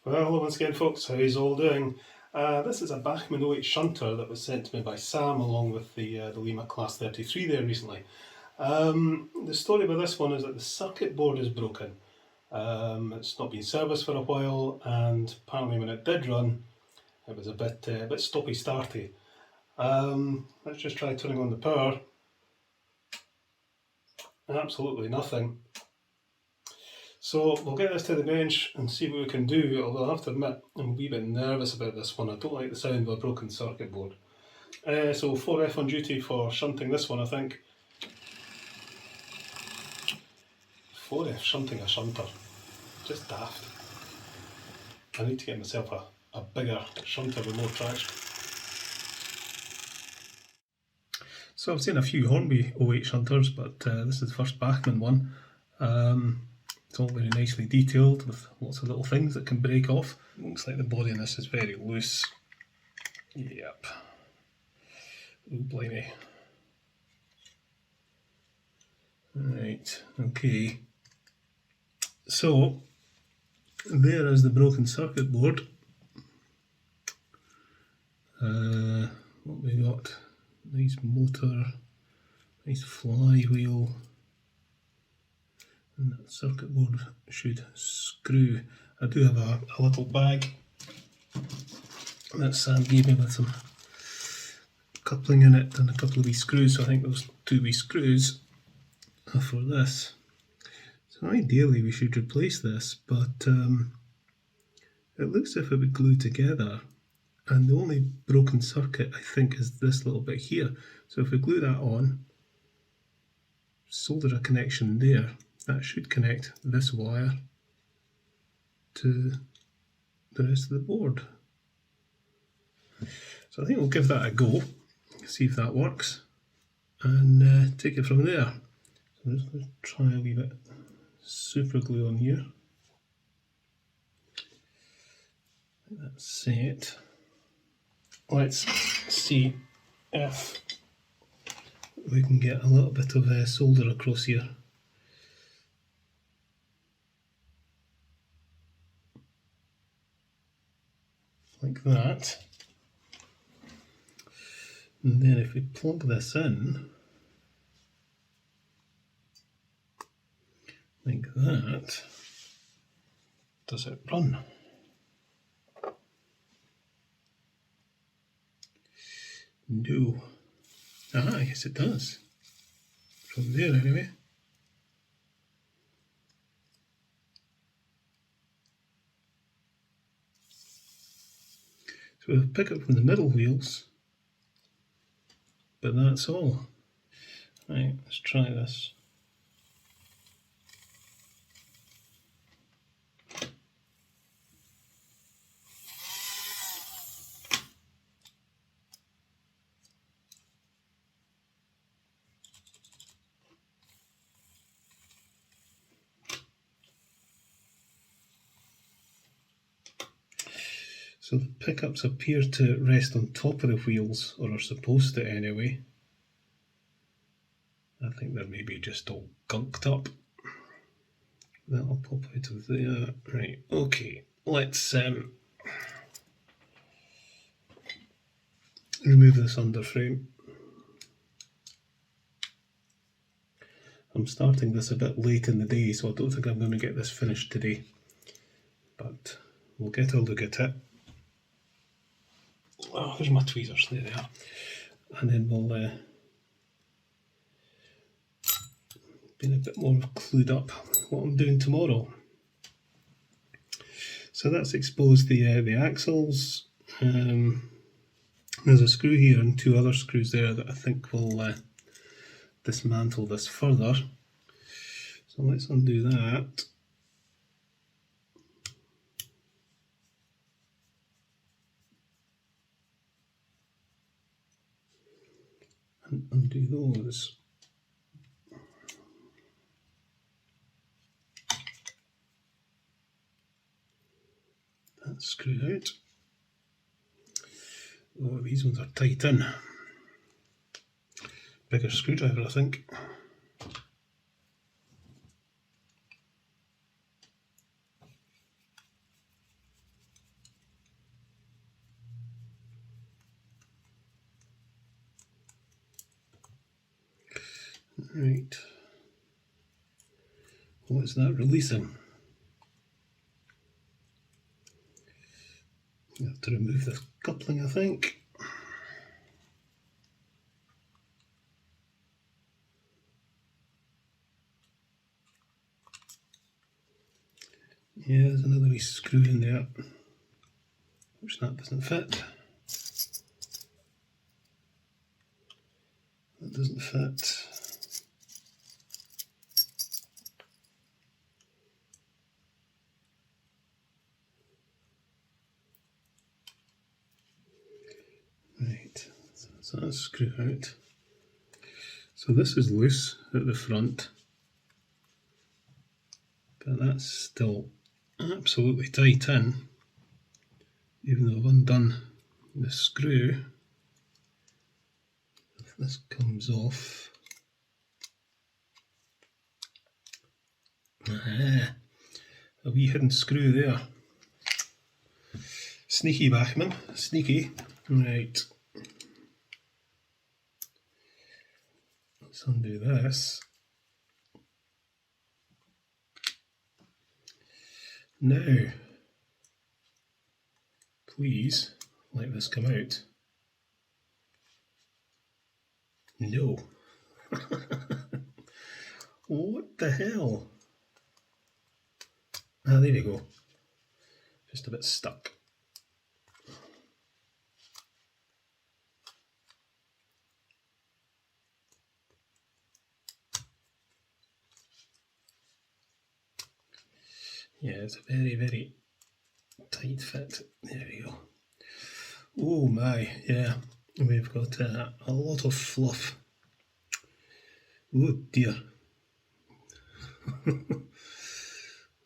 Well, hello once again folks, how you all doing? This is a Bachmann 08 Shunter that was sent to me by Sam along with the Lima Class 33 there recently. The story about this one is that the circuit board is broken. It's not been serviced for a while, and apparently when it did run it was a bit stoppy starty. Let's just try turning on the power. Absolutely nothing. So we'll get this to the bench and see what we can do, although I have to admit I'm a wee bit nervous about this one. I don't like the sound of a broken circuit board. So 4F on duty for shunting this one, I think. 4F shunting a shunter. Just daft. I need to get myself a bigger shunter with more traction. So I've seen a few Hornby 08 shunters, but this is the first Bachmann one. It's all very nicely detailed with lots of little things that can break off. Looks like the body in this is very loose. Yep. Oh blimey. Right, okay. So, there is the broken circuit board. What we got? Nice motor, nice flywheel. And that circuit board should screw. I do have a little bag that Sam gave me with some coupling in it and a couple of wee screws, so I think those 2 wee screws are for this. So ideally we should replace this, but it looks as if it would glue together, and the only broken circuit I think is this little bit here. So if we glue that on, solder a connection there, that should connect this wire to the rest of the board. So I think we'll give that a go, see if that works, and take it from there. So I'm just going to try a wee bit super glue on here. I think that's set. Let's see if we can get a little bit of solder across here. Like that. And then if we plug this in, like that, does it run? No. Ah, I guess it does. From there anyway. So we'll pick up from the middle wheels, but that's all. Right, let's try this. So the pickups appear to rest on top of the wheels, or are supposed to anyway. I think they're maybe just all gunked up. That'll pop out of there. Right, okay, let's remove this underframe. I'm starting this a bit late in the day, so I don't think I'm going to get this finished today, but we'll get a look at it. Oh, there's my tweezers, there they are. And then we'll be a bit more clued up what I'm doing tomorrow. So that's exposed the axles. There's a screw here and 2 other screws there that I think will dismantle this further. So let's undo that. And undo those. That's screwed out. Oh, these ones are tight in. Bigger screwdriver, I think. Right. What is that releasing? You have to remove this coupling, I think. Yeah, there's another wee screw in there, which that doesn't fit. That doesn't fit. Right, so that's screw out. So this is loose at the front, but that's still absolutely tight in, even though I've undone the screw. If this comes off, a wee hidden screw there. Sneaky Bachmann, sneaky. Right, let's undo this. Now, please let this come out. No. What the hell? Ah, there we go. Just a bit stuck. Yeah, it's a very, very tight fit. There we go. Oh my, yeah. We've got a lot of fluff. Oh dear.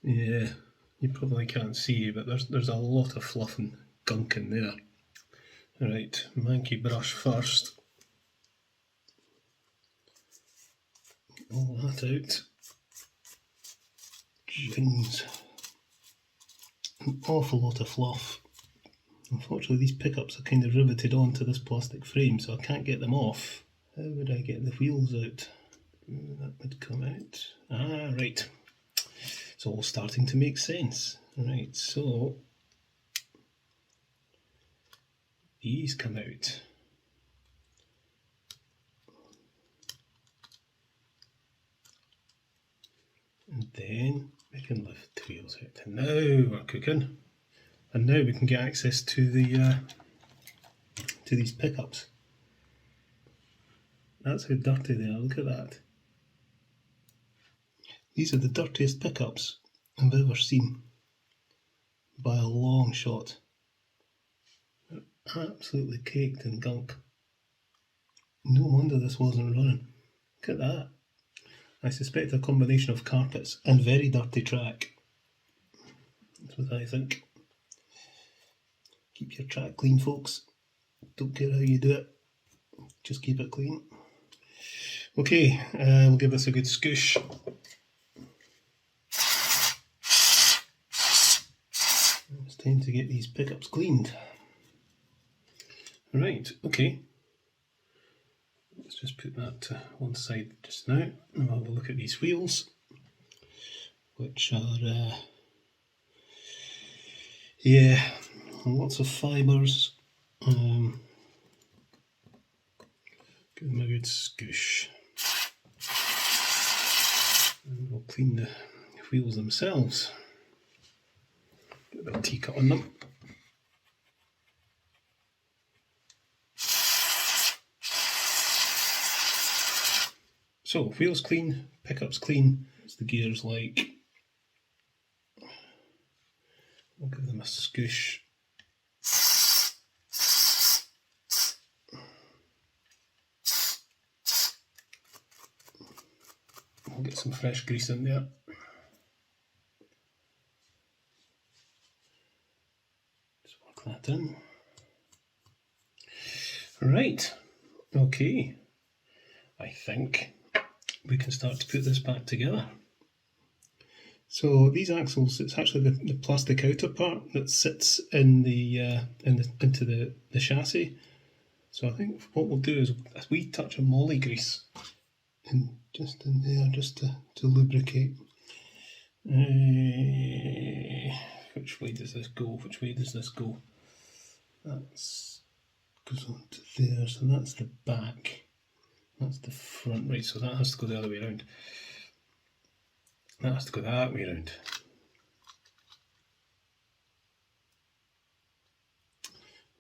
Yeah, you probably can't see, but there's a lot of fluff and gunk in there. Right, manky brush first. Get all that out. Jeez. An awful lot of fluff. Unfortunately, these pickups are kind of riveted onto this plastic frame, so I can't get them off. How would I get the wheels out? That would come out. Ah, right. It's all starting to make sense. Right, so these come out. And then we can lift the wheels out. And now we're cooking. And now we can get access to the to these pickups. That's how dirty they are. Look at that. These are the dirtiest pickups I've ever seen, by a long shot. They're absolutely caked in gunk. No wonder this wasn't running. Look at that. I suspect a combination of carpets and very dirty track. That's what I think. Keep your track clean, folks. Don't care how you do it, just keep it clean. Okay, we'll give this a good scoosh. It's time to get these pickups cleaned. Right, okay. Let's just put that to one side just now, and we'll have a look at these wheels, which are, yeah, lots of fibres. Give them a good scoosh. And we'll clean the wheels themselves. Get a bit of tea-cut on them. So, wheels clean, pickups clean. What's the gears like? We'll give them a scoosh. We'll get some fresh grease in there. Just work that in. Right, okay. I think we can start to put this back together. So these axles, it's actually the plastic outer part that sits in into the chassis. So I think what we'll do is a wee touch of molly grease just in there, just to lubricate. Which way does this go? Which way does this go? That's goes on to there, so that's the back. That's the front, right, so that has to go the other way around. That has to go that way around.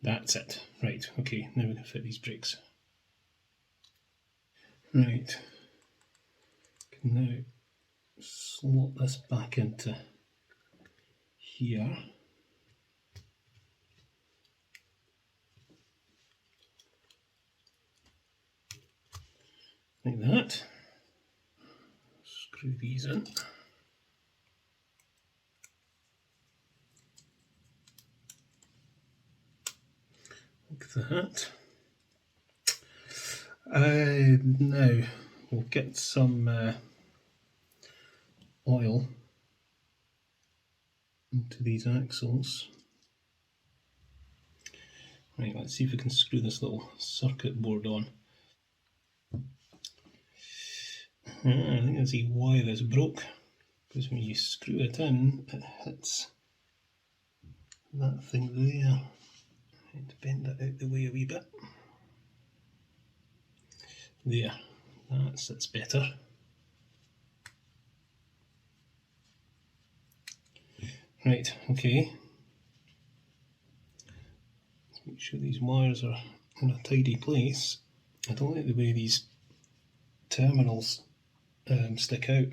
That's it. Right, okay, now we can fit these brakes. Right, can now slot this back into here. Like that. Screw these in. Like that. Now we'll get some oil into these axles. Right, let's see if we can screw this little circuit board on. I think I see why this broke, because when you screw it in, it hits that thing there. I need to bend that out the way a wee bit. There, that sits better. Right, okay. Let's make sure these wires are in a tidy place. I don't like the way these terminals stick out.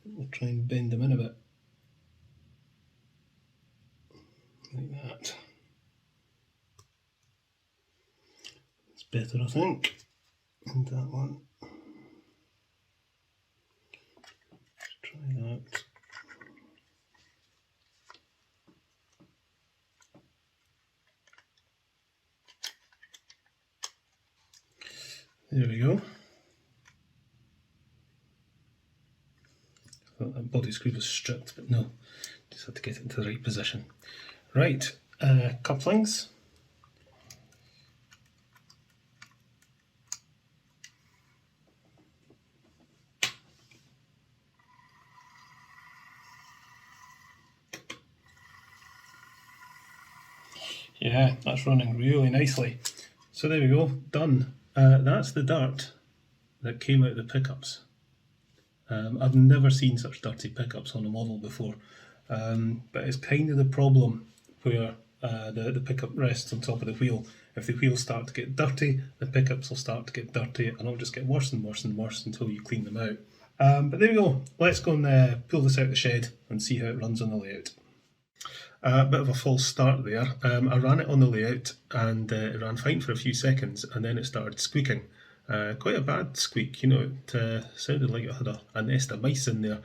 We'll try and bend them in a bit. Like that. It's better, I think. And that one. Let's try that. There we go. I thought that body screw was stripped, but no, just had to get it into the right position. Right, couplings. Yeah, that's running really nicely. So there we go, done. That's the dirt that came out of the pickups. I've never seen such dirty pickups on a model before, but it's kind of the problem where the pickup rests on top of the wheel. If the wheels start to get dirty, the pickups will start to get dirty, and it'll just get worse and worse and worse until you clean them out. But there we go, let's go and pull this out of the shed and see how it runs on the layout. A bit of a false start there. I ran it on the layout and it ran fine for a few seconds, and then it started squeaking. Quite a bad squeak, you know, it sounded like it had a nest of mice in there.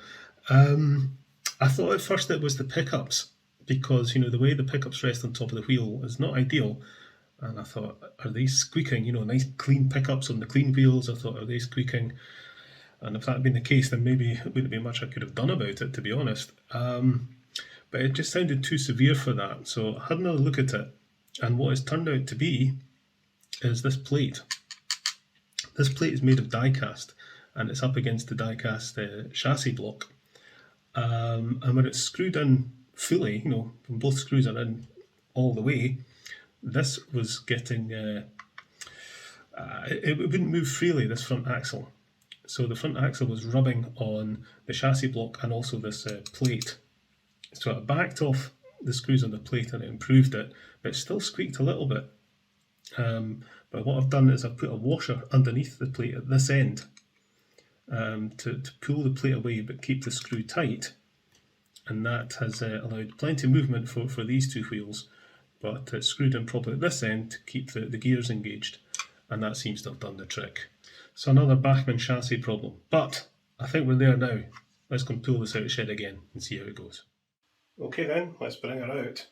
I thought at first it was the pickups, because, you know, the way the pickups rest on top of the wheel is not ideal. And I thought, are they squeaking? You know, nice clean pickups on the clean wheels. I thought, are they squeaking? And if that had been the case, then maybe it wouldn't be much I could have done about it, to be honest. But it just sounded too severe for that. So I had another look at it, and what it's turned out to be is this plate. This plate is made of die cast, and it's up against the die cast chassis block. And when it's screwed in fully, you know, when both screws are in all the way, this was getting, it wouldn't move freely, this front axle. So the front axle was rubbing on the chassis block and also this plate. So I backed off the screws on the plate and it improved it, but it still squeaked a little bit. But what I've done is I've put a washer underneath the plate at this end to pull the plate away but keep the screw tight, and that has allowed plenty of movement for these two wheels, but it's screwed in properly at this end to keep the gears engaged, and that seems to have done the trick. So another Bachmann chassis problem, but I think we're there now. Let's go and pull this out of the shed again and see how it goes. Okay then, let's bring her out.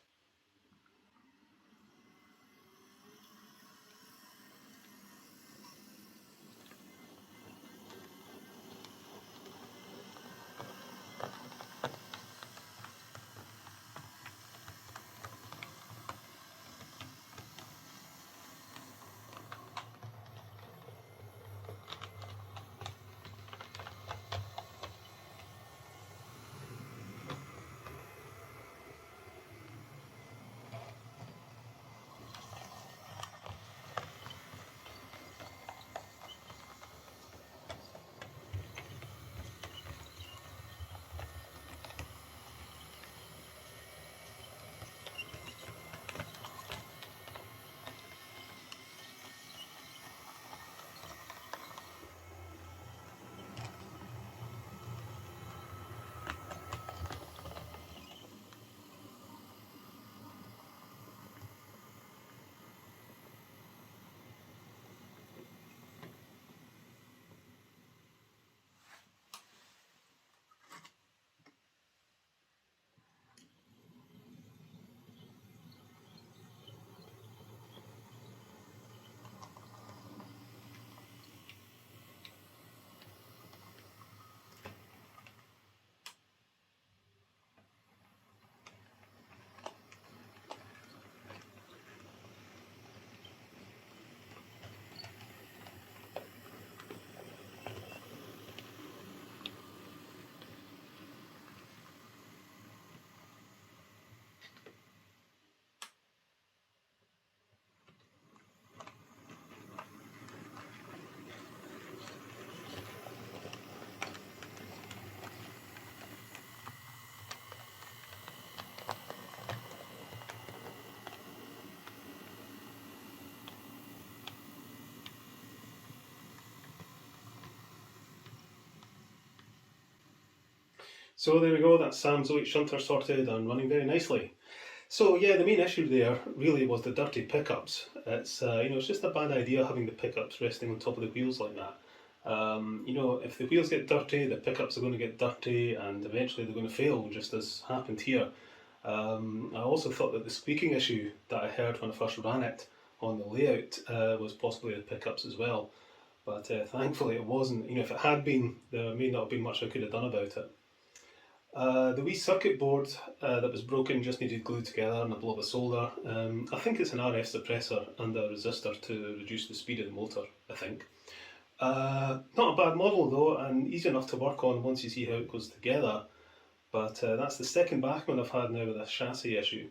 So there we go, that's Sam's 08 Shunter sorted and running very nicely. So yeah, the main issue there really was the dirty pickups. It's it's just a bad idea having the pickups resting on top of the wheels like that. If the wheels get dirty, the pickups are going to get dirty, and eventually they're going to fail, just as happened here. I also thought that the squeaking issue that I heard when I first ran it on the layout was possibly the pickups as well. But thankfully it wasn't. If it had been, there may not have been much I could have done about it. The wee circuit board that was broken just needed glued together and a blob of solder. I think it's an RF suppressor and a resistor to reduce the speed of the motor, I think. Not a bad model though, and easy enough to work on once you see how it goes together. But that's the second Bachmann I've had now with this chassis issue.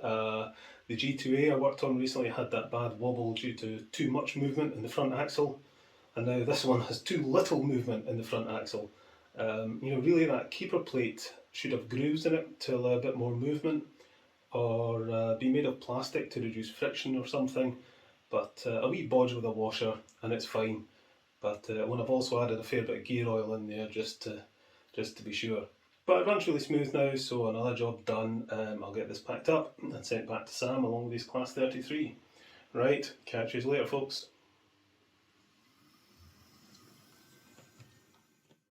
The G2A I worked on recently had that bad wobble due to too much movement in the front axle, and now this one has too little movement in the front axle. Really that keeper plate should have grooves in it to allow a bit more movement, or be made of plastic to reduce friction or something, but a wee bodge with a washer and it's fine. But when I've also added a fair bit of gear oil in there just to be sure. But it runs really smooth now, so another job done. I'll get this packed up and sent back to Sam along with his Class 33. Right, catch you later folks.